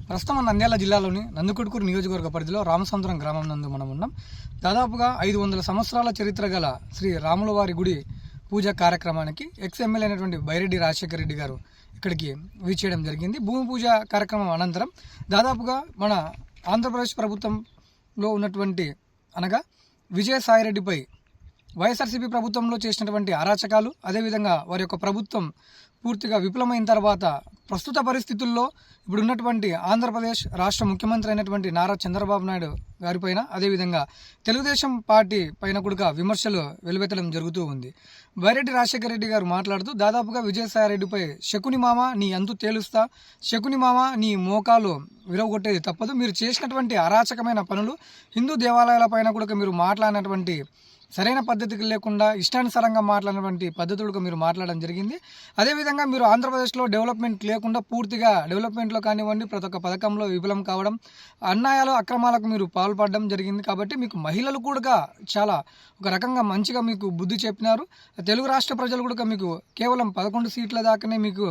ప్రస్తుతం మన నంద్యాల జిల్లాలోని నందికొట్కూరు నియోజకవర్గ పరిధిలో రామసముద్రం గ్రామం నందు మనం ఉన్నాం. దాదాపుగా 500 సంవత్సరాల చరిత్ర గల శ్రీ రాములవారి గుడి పూజ కార్యక్రమానికి ఎమ్మెల్యే అయినటువంటి బైరెడ్డి రాజశేఖర రెడ్డి గారు ఇక్కడికి వీచేయడం జరిగింది. భూమి పూజ కార్యక్రమం అనంతరం దాదాపుగా మన ఆంధ్రప్రదేశ్ ప్రభుత్వంలో ఉన్నటువంటి అనగా విజయసాయిరెడ్డిపై వైఎస్ఆర్సీపీ ప్రభుత్వంలో చేసినటువంటి అరాచకాలు, అదేవిధంగా వారి యొక్క ప్రభుత్వం పూర్తిగా విఫలమైన తర్వాత ప్రస్తుత పరిస్థితుల్లో ఇప్పుడు ఉన్నటువంటి ఆంధ్రప్రదేశ్ రాష్ట్ర ముఖ్యమంత్రి అయినటువంటి నారా చంద్రబాబు నాయుడు గారిపైన, అదేవిధంగా తెలుగుదేశం పార్టీ పైన కూడా విమర్శలు వెలువెత్తడం జరుగుతూ ఉంది. బైరెడ్డి రాజశేఖర రెడ్డి గారు మాట్లాడుతూ దాదాపుగా విజయసాయిరెడ్డిపై శకుని మామ నీ అంతు తేలుస్తా, శకుని మామ నీ మోకాలు విరవగొట్టేది తప్పదు, మీరు చేసినటువంటి అరాచకమైన పనులు, హిందూ దేవాలయాల పైన కూడా మీరు మాట్లాడినటువంటి సరైన పద్ధతికి లేకుండా ఇష్టానుసారంగా మాట్లాడినటువంటి పద్ధతులకు మీరు మాట్లాడడం జరిగింది. అదేవిధంగా మీరు ఆంధ్రప్రదేశ్లో డెవలప్మెంట్ లేకుండా పూర్తిగా డెవలప్మెంట్లో కానివ్వండి ప్రతి ఒక్క పథకంలో విఫలం కావడం, అన్యాయాలు అక్రమాలకు మీరు పాల్పడడం జరిగింది. కాబట్టి మీకు మహిళలు కూడా చాలా ఒక రకంగా మంచిగా మీకు బుద్ధి చెప్పినారు. తెలుగు రాష్ట్ర ప్రజలు కూడా మీకు కేవలం 11 సీట్ల దాకానే మీకు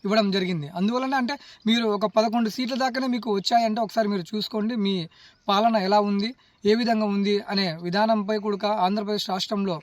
ఇవ్వడం జరిగింది. అందువలన అంటే మీరు ఒక 11 సీట్ల దాకానే మీకు వచ్చాయంటే ఒకసారి మీరు చూసుకోండి మీ పాలన ఎలా ఉంది, ఏ విధంగా ఉంది అనే విధానంపై కూడా ఆంధ్రప్రదేశ్ రాష్ట్రంలో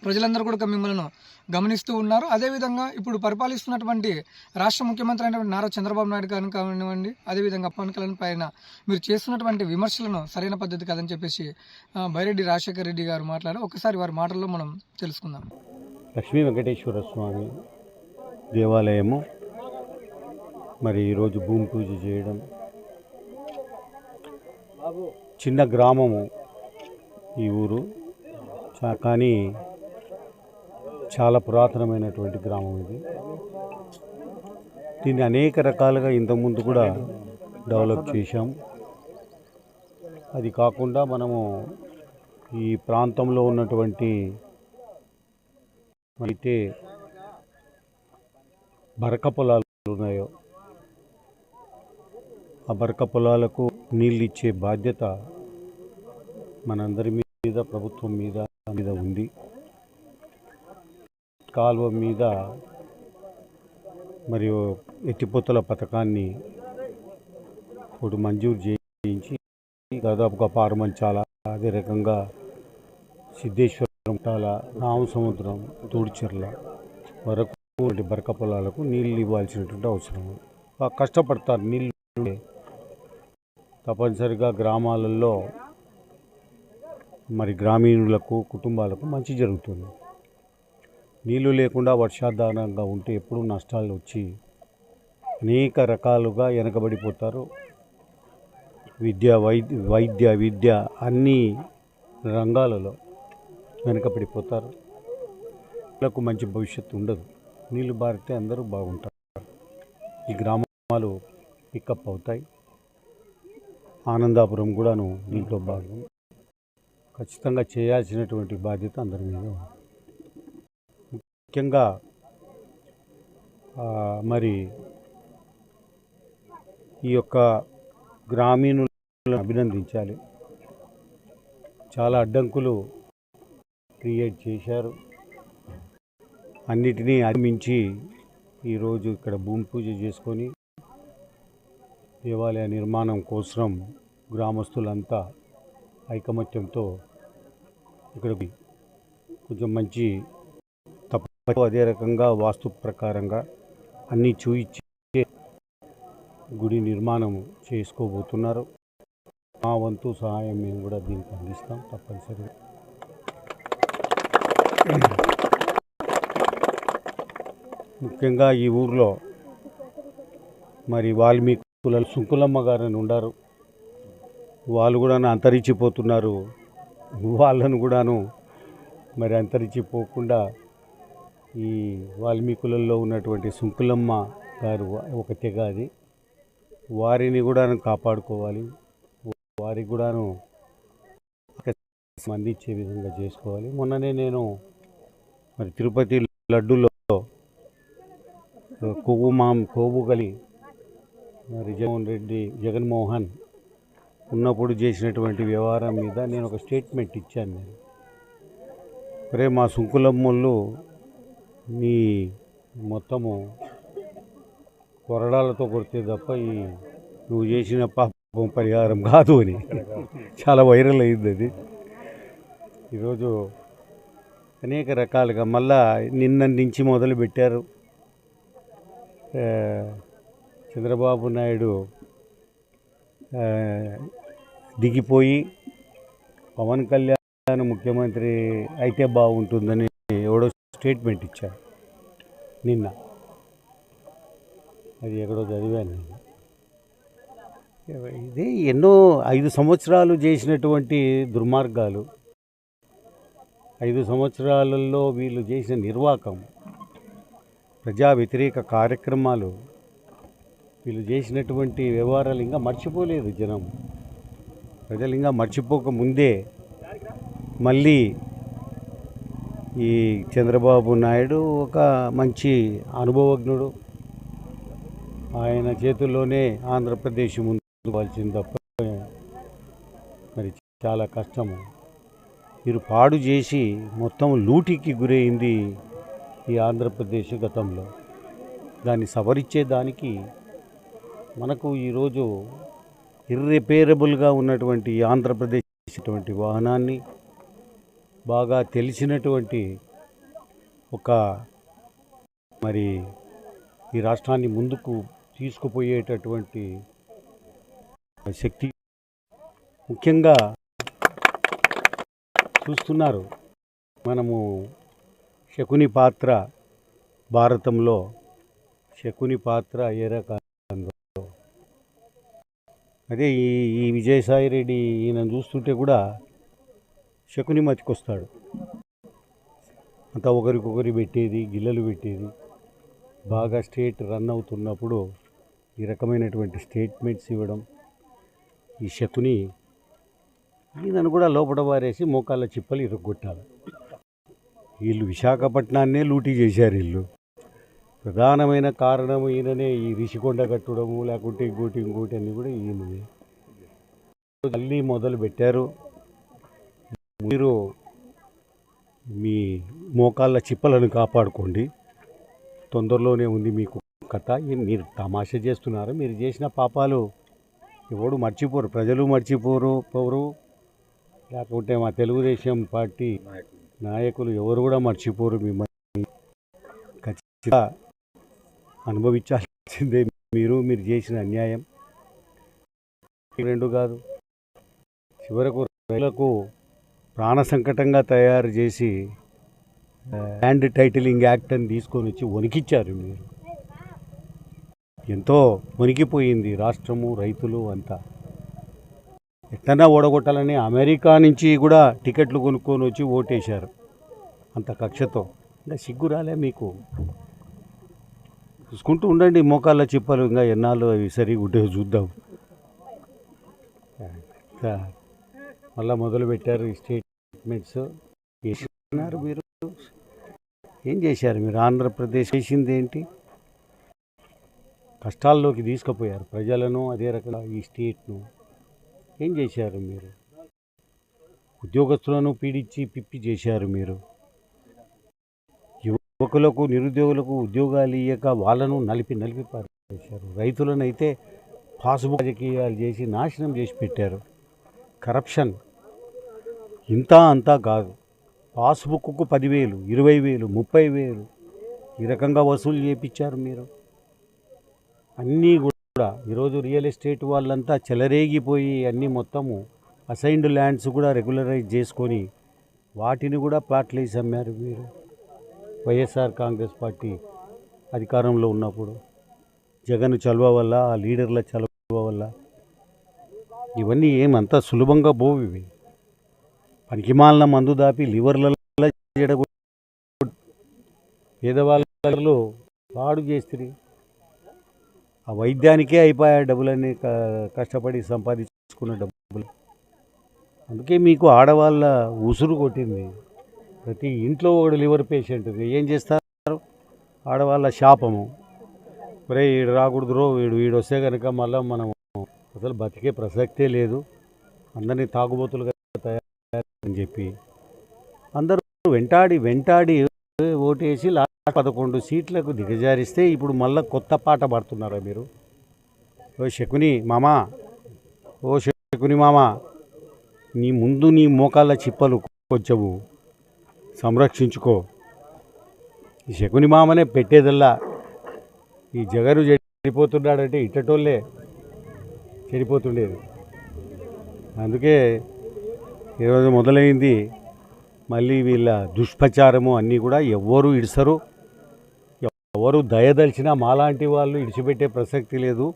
ప్రజలందరూ కూడా మిమ్మల్ని గమనిస్తూ ఉన్నారు. అదేవిధంగా ఇప్పుడు పరిపాలిస్తున్నటువంటి రాష్ట్ర ముఖ్యమంత్రి అయినటువంటి నారా చంద్రబాబు నాయుడు గారిని కానివ్వండి, అదేవిధంగా పవన్ కళ్యాణ్ పైన మీరు చేస్తున్నటువంటి విమర్శలను సరైన పద్ధతి కాదని చెప్పేసి బైరెడ్డి రాజశేఖర రెడ్డి గారు మాట్లాడారు. ఒకసారి వారి మాటల్లో మనం తెలుసుకుందాం. లక్ష్మీ వెంకటేశ్వర స్వామి దేవాలయము మరి ఈరోజు భూమి పూజ చేయడం, చిన్న గ్రామము ఈ ఊరు, కానీ చాలా పురాతనమైనటువంటి గ్రామం ఇది. దీన్ని అనేక రకాలుగా ఇంతకుముందు కూడా డెవలప్ చేశాం. అది కాకుండా మనము ఈ ప్రాంతంలో ఉన్నటువంటి అయితే బరక పొలాలు ఉన్నాయో ఆ బరక పొలాలకు నీళ్ళు ఇచ్చే బాధ్యత మనందరి మీద, ప్రభుత్వం మీద ఉంది. కాలువ మీద మరియు ఎత్తిపోతల పథకాన్ని ఇప్పుడు మంజూరు చేయించి దాదాపుగా పారమంచాల, అదే రకంగా సిద్ధేశ్వరం, రామసముద్రం, తూడిచెర్ల వరకు బరక పొలాలకు నీళ్ళు ఇవ్వాల్సినటువంటి అవసరం. కష్టపడతారు నీళ్ళు తప్పనిసరిగా గ్రామాలలో, మరి గ్రామీణులకు, కుటుంబాలకు మంచి జరుగుతుంది. నీళ్లు లేకుండా వర్షాధారంగా ఉంటే ఎప్పుడూ నష్టాలు వచ్చి అనేక రకాలుగా వెనకబడిపోతారు. విద్య అన్ని రంగాలలో వెనకబడిపోతారు. వీళ్ళకు మంచి భవిష్యత్తు ఉండదు. నీళ్లు బారితే అందరూ బాగుంటారు. ఈ గ్రామాలు పికప్ అవుతాయి. ఆనందాపురం కూడాను దీంట్లో భాగం. ఖచ్చితంగా చేయాల్సినటువంటి బాధ్యత అందరి మీద. ముఖ్యంగా మరి ఈ యొక్క గ్రామీణులను అభినందించాలి. చాలా అడ్డంకులు క్రియేట్ చేశారు. అన్నిటినీ అధిగమించి ఈరోజు ఇక్కడ భూమి పూజ చేసుకొని దేవాలయ నిర్మాణం కోసం గ్రామస్తులంతా ఐకమత్యంతో ఇక్కడికి కొంచెం మంచి తప్ప, అదే రకంగా వాస్తు ప్రకారంగా అన్నీ చూయించి గుడి నిర్మాణం చేసుకోబోతున్నారు. మా వంతు సహాయం మేము కూడా దీనికి అందిస్తాం తప్పనిసరిగా. ముఖ్యంగా ఈ ఊర్లో మరి వాల్మీకి సుంకులమ్మ గారని ఉండారు. వాళ్ళు కూడా అంతరించిపోతున్నారు. వాళ్ళను కూడాను మరి అంతరించిపోకుండా ఈ వాల్మీకులలో ఉన్నటువంటి సుంకులమ్మ గారు ఒక తెగ, అది వారిని కూడా కాపాడుకోవాలి. వారికి కూడాను అందించే విధంగా చేసుకోవాలి. మొన్ననే నేను మరి తిరుపతి లడ్డూలో కోబుగలి మరి జగన్మోహన్ ఉన్నప్పుడు చేసినటువంటి వ్యవహారం మీద నేను ఒక స్టేట్మెంట్ ఇచ్చాను. మరి మా సుంకులమ్మళ్ళు నీ మొత్తము కొరడాలతో కొడితే తప్ప ఈ నువ్వు చేసిన పాపం పరిహారం కాదు అని చాలా వైరల్ అయింది అది. ఈరోజు అనేక రకాలుగా మళ్ళా నిన్న నుంచి మొదలు పెట్టారు. చంద్రబాబు నాయుడు దిగిపోయి పవన్ కళ్యాణ్ ముఖ్యమంత్రి అయితే బాగుంటుందని ఎవడో స్టేట్మెంట్ ఇచ్చారు నిన్న. అది ఎక్కడో చదివాను నేను. ఇది ఎన్నో 5 సంవత్సరాలు చేసినటువంటి దుర్మార్గాలు, 5 సంవత్సరాలలో వీళ్ళు చేసిన నిర్వాకం, ప్రజా వ్యతిరేక కార్యక్రమాలు, వీళ్ళు చేసినటువంటి వ్యవహారాలు ఇంకా మర్చిపోలేదు జనం. ప్రజలు ఇంకా మర్చిపోక ముందే మళ్ళీ ఈ చంద్రబాబు నాయుడు ఒక మంచి అనుభవజ్ఞుడు, ఆయన చేతుల్లోనే ఆంధ్రప్రదేశ్ ముందు పోవాల్సింది తప్ప మరి చాలా కష్టము. మీరు పాడు చేసి మొత్తం లూటికి గురైంది ఈ ఆంధ్రప్రదేశ్ గతంలో. దాన్ని సవరించేదానికి మనకు ఈరోజు ఇర్రిపేరబుల్గా ఉన్నటువంటి ఆంధ్రప్రదేశ్ అటువంటి వాహనాన్ని బాగా తెలిసినటువంటి ఒక మరి ఈ రాష్ట్రాన్ని ముందుకు తీసుకుపోయేటటువంటి శక్తి ముఖ్యంగా చూస్తున్నారు. మనము శకుని పాత్ర, భారతంలో శకుని పాత్ర ఏ రకంలో, అదే ఈ విజయసాయి రెడ్డి ఈయన చూస్తుంటే కూడా శకుని మతికొస్తాడు. అంతా ఒకరికొకరి పెట్టేది, గిల్లలు పెట్టేది. బాగా స్టేట్ రన్ అవుతున్నప్పుడు ఈ రకమైనటువంటి స్టేట్మెంట్స్ ఇవ్వడం, ఈ శకుని ఈయనను కూడా లోపల వారేసి మోకాళ్ళ చిప్పలు ఇరగొట్టాలి. వీళ్ళు విశాఖపట్నాన్నే లూటీ చేశారు. వీళ్ళు ప్రధానమైన కారణం ఈయననే. ఈ రిషికొండ కట్టడము, లేకుంటే ఇంకోటి అన్నీ కూడా ఈయనదే. మళ్ళీ మొదలు పెట్టారు. మీరు మీ మోకాళ్ళ చిప్పలను కాపాడుకోండి, తొందరలోనే ఉంది మీకు కథ. మీరు తమాషా చేస్తున్నారు. మీరు చేసిన పాపాలు ఎవడు మర్చిపోరు, ప్రజలు మర్చిపోరు, లేకుంటే మా తెలుగుదేశం పార్టీ నాయకులు ఎవరు కూడా మర్చిపోరు. మిమ్మల్ని ఖచ్చితంగా అనుభవించాల్సిందే మీరు చేసిన అన్యాయం. 2 కాదు, చివరకు రైతులకు ప్రాణ సంకటంగా తయారు చేసి ల్యాండ్ టైటిలింగ్ యాక్ట్ అని తీసుకొని వచ్చి వణికిచ్చారు. మీరు ఎంతో వణికిపోయింది రాష్ట్రము, రైతులు అంతా. ఎట్లన్నా ఓడగొట్టాలని అమెరికా నుంచి కూడా టికెట్లు కొనుక్కొని వచ్చి ఓటేశారు అంత కక్షతో. ఇంకా సిగ్గు రాలే మీకు? చూసుకుంటూ ఉండండి మోకాళ్ళ చిప్పలు. ఇంకా ఎన్నాళ్ళు అవి సరిగా ఉంటే చూద్దాం. మళ్ళీ మొదలు పెట్టారు ఈ స్టేట్మెంట్స్. చేసినారు మీరు, ఏం చేశారు మీరు? ఆంధ్రప్రదేశ్ చేసింది ఏంటి? కష్టాల్లోకి తీసుకుపోయారు ప్రజలను, అదే రకంగా ఈ స్టేట్ను. ఏం చేశారు మీరు? ఉద్యోగస్తులను పీడించి పిప్పి చేశారు మీరు. యువకులకు, నిరుద్యోగులకు ఉద్యోగాలు ఇయ్యక వాళ్ళను నలిపి పారేశారు. రైతులను అయితే పాస్బుక్ రాజకీయాలు చేసి నాశనం చేసి పెట్టారు. కరప్షన్ అంతా కాదు. పాస్బుక్కు 10,000, 20,000, 30,000 ఈ రకంగా వసూలు చేయించారు మీరు. అన్నీ కూడా ఈరోజు రియల్ ఎస్టేట్ వాళ్ళంతా చెలరేగిపోయి అన్నీ మొత్తము అసైన్డ్ ల్యాండ్స్ కూడా రెగ్యులరైజ్ చేసుకొని వాటిని కూడా ప్లాట్లు వేసి అమ్మారు మీరు. వైఎస్ఆర్ కాంగ్రెస్ పార్టీ అధికారంలో ఉన్నప్పుడు జగన్ చలువ వల్ల, ఆ లీడర్ల చలువ వల్ల ఇవన్నీ ఏమంతా సులభంగా పోవు. ఇవి పనికిమాలిన మందు దాపి లివర్లలో పేదవాళ్ళు పాడు చేస్తుంది. ఆ వైద్యానికే అయిపోయా డబ్బులన్నీ, కష్టపడి సంపాదించుకున్న డబ్బులు. అందుకే మీకు ఆడవాళ్ళ ఉసురు కొట్టింది. ప్రతి ఇంట్లో ఒకడు లివర్ పేషెంట్. ఏం చేస్తారు? ఆడవాళ్ళ శాపము. మరే వీడు రాకూడదురో, వీడు వస్తే కనుక మళ్ళీ మనం అసలు బతికే ప్రసక్తే లేదు, అందరినీ తాగుబోతులుగా తయారని చెప్పి అందరూ వెంటాడి ఓటేసి 11 సీట్లకు దిగజారిస్తే ఇప్పుడు మళ్ళీ కొత్త పాట పాడుతున్నారా మీరు? ఓ శకుని మామా, ఓ శకుని మామా, నీ ముందు నీ మోకాళ్ళ చిప్పలు కొంచెము సంరక్షించుకో. ఈ శకుని మామనే పెట్టేదల్లా. ఈ జగరు చెడిపోతున్నాడంటే ఇట్టటోళ్ళే చెడిపోతుండేది. అందుకే ఈరోజు మొదలైంది మళ్ళీ వీళ్ళ దుష్ప్రచారము అన్నీ కూడా. ఎవ్వరు ఇడిసరు, ఎవరు దయదలిచినా మాలాంటి వాళ్ళు ఇడిచిపెట్టే ప్రసక్తి లేదు.